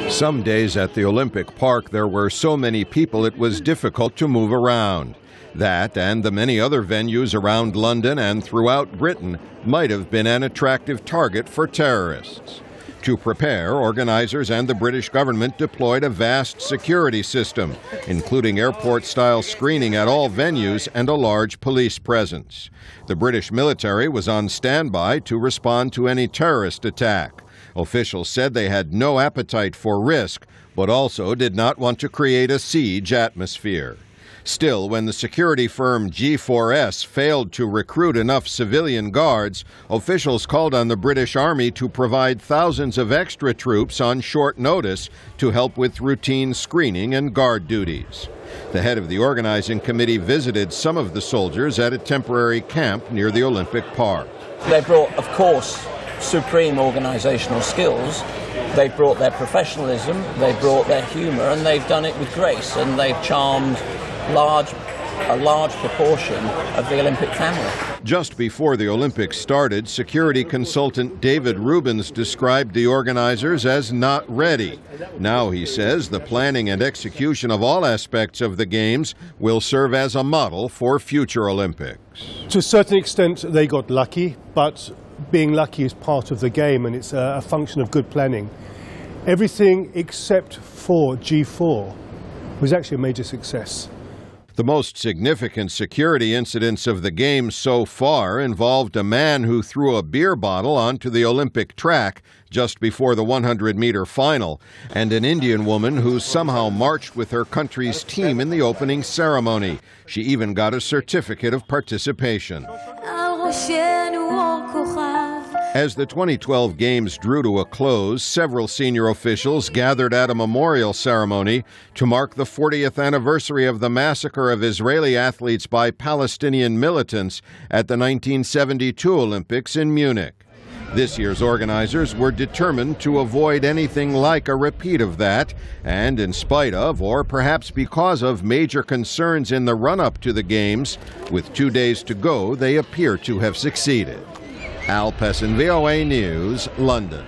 Some days at the Olympic Park there were so many people it was difficult to move around. That and the many other venues around London and throughout Britain might have been an attractive target for terrorists. To prepare, organizers and the British government deployed a vast security system, including airport-style screening at all venues and a large police presence. The British military was on standby to respond to any terrorist attack. Officials said they had no appetite for risk, but also did not want to create a siege atmosphere. Still, when the security firm G4S failed to recruit enough civilian guards, officials called on the British Army to provide thousands of extra troops on short notice to help with routine screening and guard duties. The head of the organizing committee visited some of the soldiers at a temporary camp near the Olympic Park. They brought, of course, supreme organizational skills. They brought their professionalism, they brought their humor, and they've done it with grace, and they've charmed a large proportion of the Olympic family. Just before the Olympics started, security consultant David Rubens described the organizers as not ready. Now, he says, the planning and execution of all aspects of the Games will serve as a model for future Olympics. To a certain extent, they got lucky, but being lucky is part of the game, and it's a function of good planning. Everything except for G4 was actually a major success. The most significant security incidents of the Games so far involved a man who threw a beer bottle onto the Olympic track just before the 100-meter final, and an Indian woman who somehow marched with her country's team in the opening ceremony. She even got a certificate of participation. As the 2012 Games drew to a close, several senior officials gathered at a memorial ceremony to mark the 40th anniversary of the massacre of Israeli athletes by Palestinian militants at the 1972 Olympics in Munich. This year's organizers were determined to avoid anything like a repeat of that, and in spite of, or perhaps because of, major concerns in the run-up to the Games, with 2 days to go, they appear to have succeeded. Pessin, VOA News, London.